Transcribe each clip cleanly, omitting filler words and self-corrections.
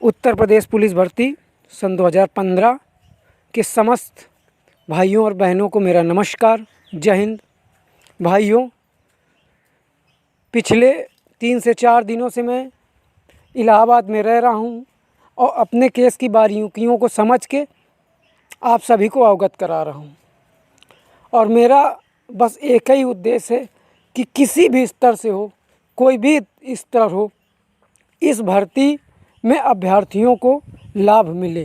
Uttar Pradesh police भर्ती सन 2015 के समस्त भाइयों और बहनों को मेरा नमस्कार। जय हिंद। भाइयों, पिछले 3 से 4 दिनों से मैं इलाहाबाद में रह रहा हूं और अपने केस की बारीकियों को समझ के आप सभी को अवगत करा रहा हूं। और मेरा बस एक ही उद्देश्य है कि किसी भी स्तर से हो, कोई भी स्तर हो, इस भर्ती में अभ्यर्थियों को लाभ मिले।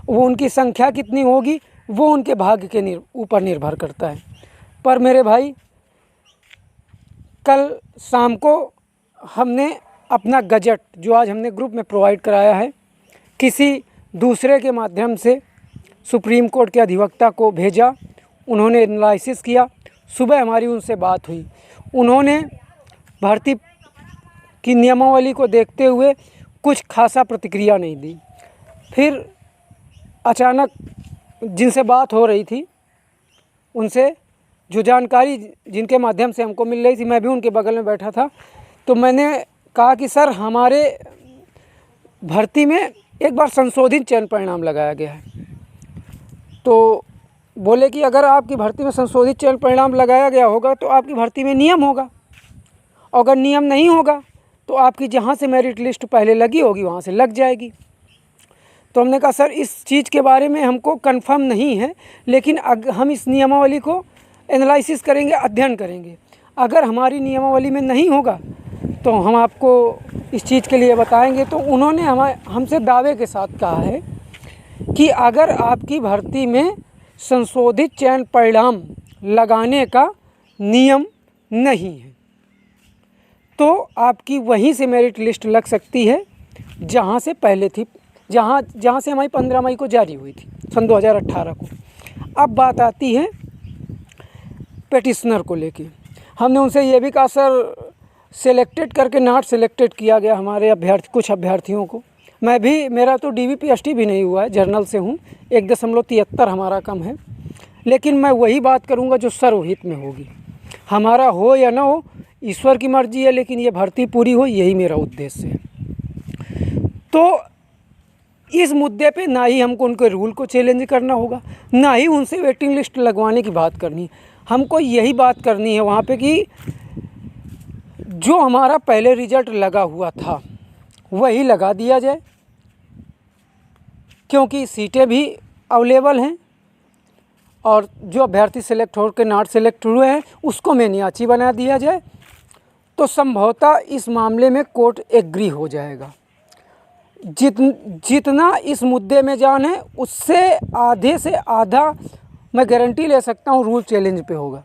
वो उनकी संख्या कितनी होगी वो उनके भाग्य के ऊपर निर्भर करता है। पर मेरे भाई, कल शाम को हमने अपना गजट जो आज हमने ग्रुप में प्रोवाइड कराया है, किसी दूसरे के माध्यम से सुप्रीम कोर्ट के अधिवक्ता को भेजा। उन्होंने एनालिसिस किया। सुबह हमारी उनसे बात हुई। उन्होंने भर्ती की नियमावली को देखते हुए कुछ खासा प्रतिक्रिया नहीं दी। फिर अचानक जिनसे बात हो रही थी, उनसे जो जानकारी जिनके माध्यम से हमको मिल रही थी, मैं भी उनके बगल में बैठा था, तो मैंने कहा कि सर, हमारे भर्ती में एक बार संशोधित चयन परिणाम लगाया गया है। तो बोले कि अगर आपकी भर्ती में संशोधित चयन परिणाम लगाया गया होगा तो आपकी भर्ती में नियम होगा, और अगर नियम नहीं होगा तो आपकी जहाँ से मेरिट लिस्ट पहले लगी होगी वहाँ से लग जाएगी। तो हमने कहा सर, इस चीज़ के बारे में हमको कंफर्म नहीं है, लेकिन हम इस नियमावली को एनालिसिस करेंगे, अध्ययन करेंगे। अगर हमारी नियमावली में नहीं होगा तो हम आपको इस चीज़ के लिए बताएंगे। तो उन्होंने हमसे दावे के साथ कहा है कि अगर आपकी भर्ती में संशोधित चयन परिणाम लगाने का नियम नहीं है तो आपकी वहीं से मेरिट लिस्ट लग सकती है जहाँ से पहले थी, जहाँ से हमारी 15 मई को जारी हुई थी सन 2018 को। अब बात आती है पेटिशनर को लेके। हमने उनसे ये भी कहा सर, सेलेक्टेड करके नॉट सेलेक्टेड किया गया हमारे कुछ अभ्यर्थियों को। मेरा तो DVPST भी नहीं हुआ है, जर्नल से हूँ, 1.73 हमारा कम है। लेकिन मैं वही बात करूँगा जो सर्वहित में होगी। हमारा हो या ना हो, ईश्वर की मर्जी है, लेकिन ये भर्ती पूरी हो, यही मेरा उद्देश्य है। तो इस मुद्दे पे ना ही हमको उनके रूल को चैलेंज करना होगा, ना ही उनसे वेटिंग लिस्ट लगवाने की बात करनी है। हमको यही बात करनी है वहाँ पे कि जो हमारा पहले रिजल्ट लगा हुआ था वही लगा दिया जाए, क्योंकि सीटें भी अवेलेबल हैं और जो अभ्यर्थी सेलेक्ट होकर नॉट सेलेक्ट हुए हैं उसको मैनियाची बना दिया जाए। तो संभवतः इस मामले में कोर्ट एग्री हो जाएगा। जितना इस मुद्दे में जान है उससे आधे से आधा मैं गारंटी ले सकता हूँ रूल चैलेंज पे होगा।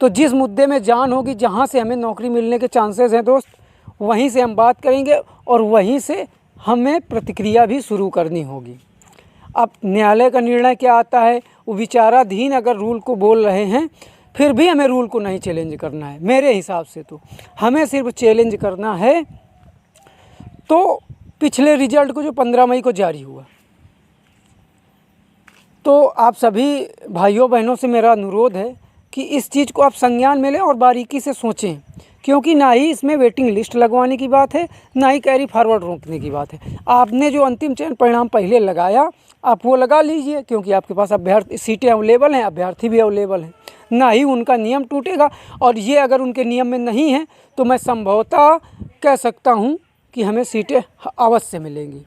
तो जिस मुद्दे में जान होगी, जहाँ से हमें नौकरी मिलने के चांसेस हैं दोस्त, वहीं से हम बात करेंगे और वहीं से हमें प्रतिक्रिया भी शुरू करनी होगी। अब न्यायालय का निर्णय क्या आता है वो विचाराधीन। अगर रूल को बोल रहे हैं फिर भी हमें रूल को नहीं चैलेंज करना है। मेरे हिसाब से तो हमें सिर्फ चैलेंज करना है तो पिछले रिजल्ट को जो 15 मई को जारी हुआ। तो आप सभी भाइयों बहनों से मेरा अनुरोध है कि इस चीज़ को आप संज्ञान में लें और बारीकी से सोचें, क्योंकि ना ही इसमें वेटिंग लिस्ट लगवाने की बात है, ना ही कैरी फॉरवर्ड रोकने की बात है। आपने जो अंतिम चयन परिणाम पहले लगाया आप वो लगा लीजिए, क्योंकि आपके पास सीटें अवेलेबल हैं, अभ्यर्थी भी अवेलेबल हैं। ना ही उनका नियम टूटेगा। और ये अगर उनके नियम में नहीं है तो मैं संभवतः कह सकता हूँ कि हमें सीटें अवश्य मिलेंगी।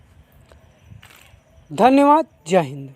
धन्यवाद। जय हिंद।